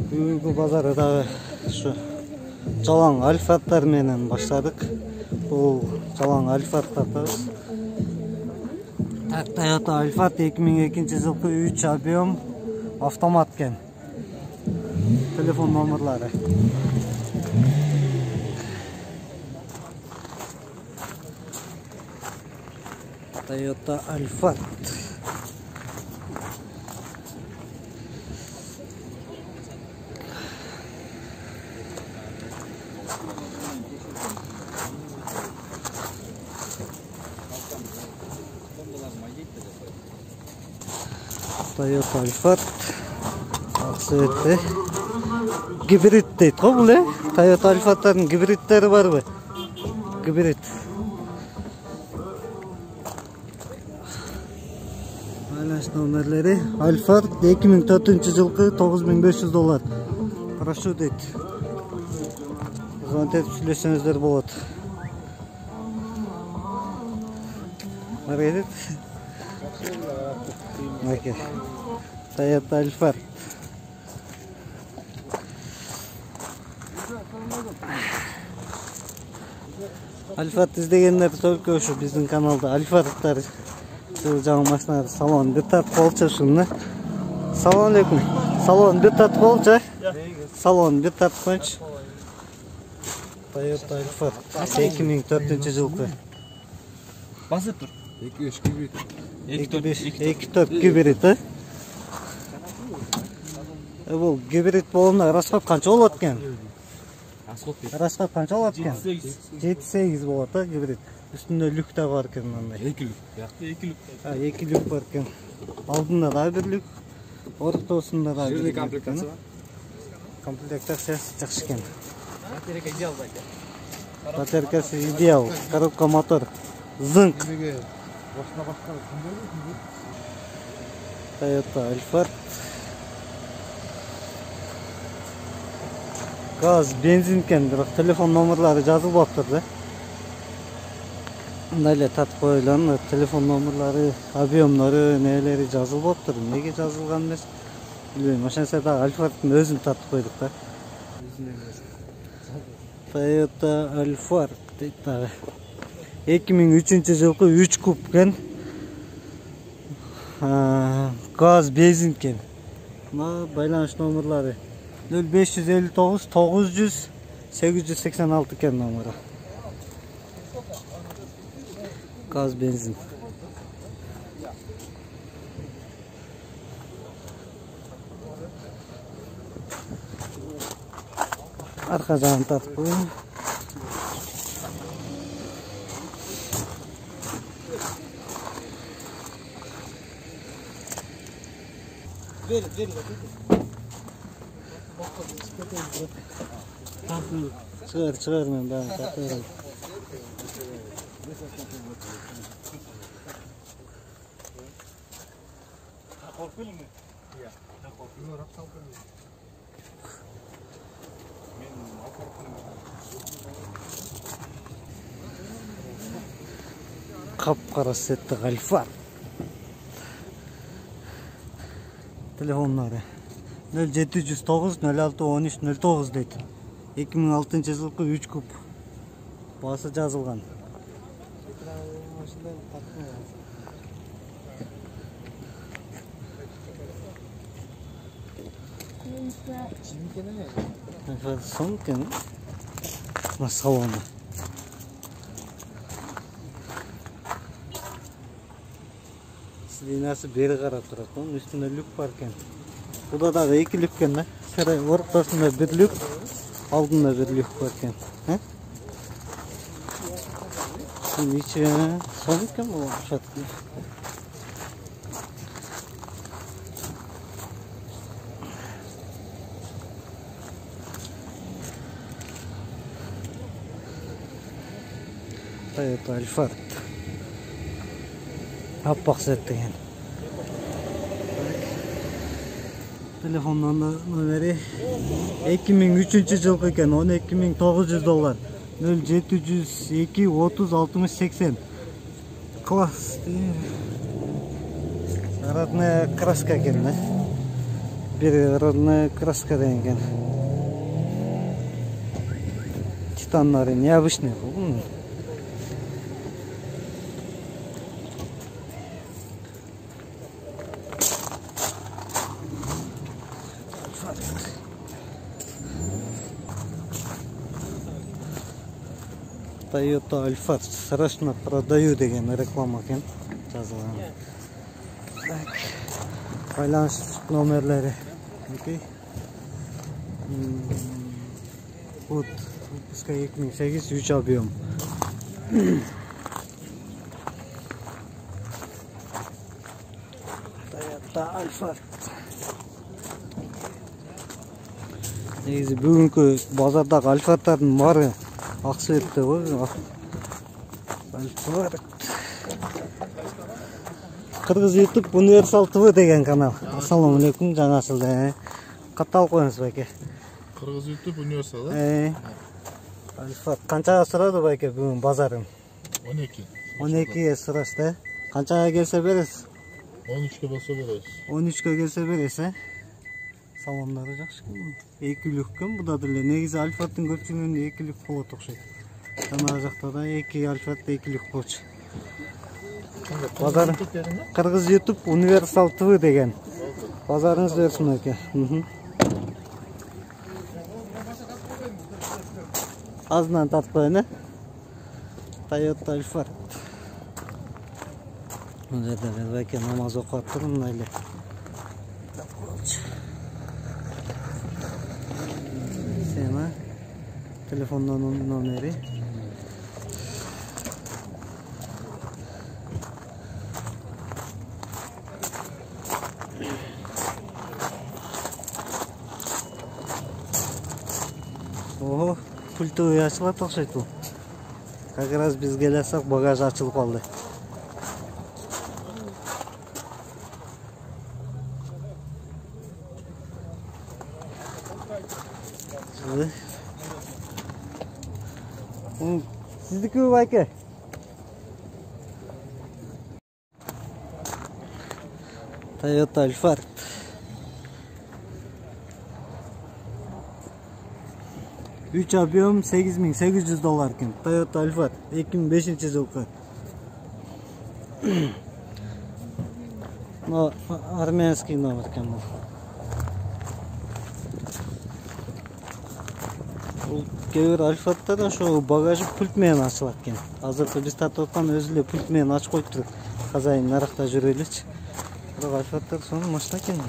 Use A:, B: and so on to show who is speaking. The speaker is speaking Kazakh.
A: Бүгүнкү базары дагы ушу жалаң альфаттар менен баштадык. Бул жалаң альфаттар. Так, Toyota Alphard 2002 жылкы 3 объем автомат кен. Телефон номерлары. Toyota Alphard. Toyota Alphard. Aksuette. Gibrit deydi go bul e. Toyota Alphard'ların gibritleri var mı? Gibrit. Байланыш номерлери Alphard 2004 жылкы $9500. Прошу дейт. Звонтеп сүйлөсөңүздөр болот. Маргелет. Окей. Toyota Alphard. Alphard издегендер только ушу биздин каналда Alphard'дар жаңы машиналар салон бир тартып болчу ушуну. Салам алейкум. Салон бир тартып болчу. Салон бир тартып койчу. Toyota Alphard 2004 жылкы.
B: Басып тур. 2-3 гибрид.
A: 2-4 гибрид, э? Бул гибрид болгондо расход канча болот экен? Расход канча болот экен? 7-8 болот, э, гибрид. Üstünde lük de var eкен мындай.
B: 2 lük. 2 lük.
A: Ha, 2 lük бар eкен. Алдында да бир lük. Ортосунда да бир.
B: Комплектация бар.
A: Комплектациясы жакшы экен.
B: Батарейка идеал байка.
A: Батарейкасы идеал. Коробка мотор. Зынк. Toyota Alphard. Gaz, benzin eкен, бирок телефон номерлары жазылып атыр да. Мындай эле татып коюлган телефон номерлары, объемдору, нелери жазылып атыр. Неге жазылган эмес? Билбейм. Ошентсе да Alphard'дын өзүн татып койдук да. Toyota Alphard дейт дагы. 2003 жылкы 3 куб кен. Gaz, benzin кен. Мына байланыш номерлары 0559 900 886 кен номери. Gaz, benzin. Arka jağını tartıp koyun. Çıkar ben daha takıyorum. Korkuyor mu? Ya. Korkuyor. Kapkara setli Alphard. Telefonları 0709 06 13 09 deydi. 2006 жылкы 3 куб. Басы жазылган. Son кен. На салону. Сиденасы бери карап турат. Onun üstünde lük var ken. Burada da 2 lük ken да. Şöyle ortasında bir lük, aldında bir lük var ken. He? Şimdi içine son ken mi olmuş artık? Toyota Alphard. Appak setli yani. Telefon numeri 2003 жылкы экен, $12.900. 0702 30 60 80. Класс. Родная краска экен, да? Перегородная краска деген. Титанлары необычные. Toyota Alphard срочно продаю деген реклама екен жазылған. Байланыш номерлері. Вот, выпуска 2008, 3 объем. Toyota Alphard. Негізі бүгінгі базардағы Alphard'тардың бары ақсуетті ғой. Alphard. Қырғыз YouTube Универсал ТВ деген канал. Ассалаумалейкум, жаңа сізді. Қаттал қойыңыз бәке.
C: Қырғыз YouTube Универсал, да?
A: Alphard. Қаншаға сұрады бәке бүгін базарым?
C: 12.
A: 12-ге сұрашты. Қаншаға келсе бересіз?
C: 13-ке болса бересіз.
A: 13-ке келсе бересіз, салондары жақсы. Екілік кім бұда ділі. Негізі Alphard'тың көпшілігінде екілік болады оқшайды. Жаңа жақта да Alphard'да екілік болшы. Базар Қырғыз YouTube Универсал ТВ деген. Базарыңыз берсін өке. Азынан тартпайын, Toyota Alphard. Бұл жерде мен бәке намаз оқып тұрмын әлі. Сена телефонның номері. Ого, пультовый ашылады оқшайды бұл. Как раз біз келесек багаж ашылып қалды. Sizdeki mi bak? Toyota Alphard. Üç объем $8.800 ekan. Toyota Alphard 2005-жылғы. Но армянский номер ekan bu. Кейбір Alphard'та да шо багажы пультмен ашылат екен. Азыркы біз татып өзіле пультмен ашып қойып тұрып. Қазайын нарықта жүреліч. Бірақ Alphard'тар соны машина екен.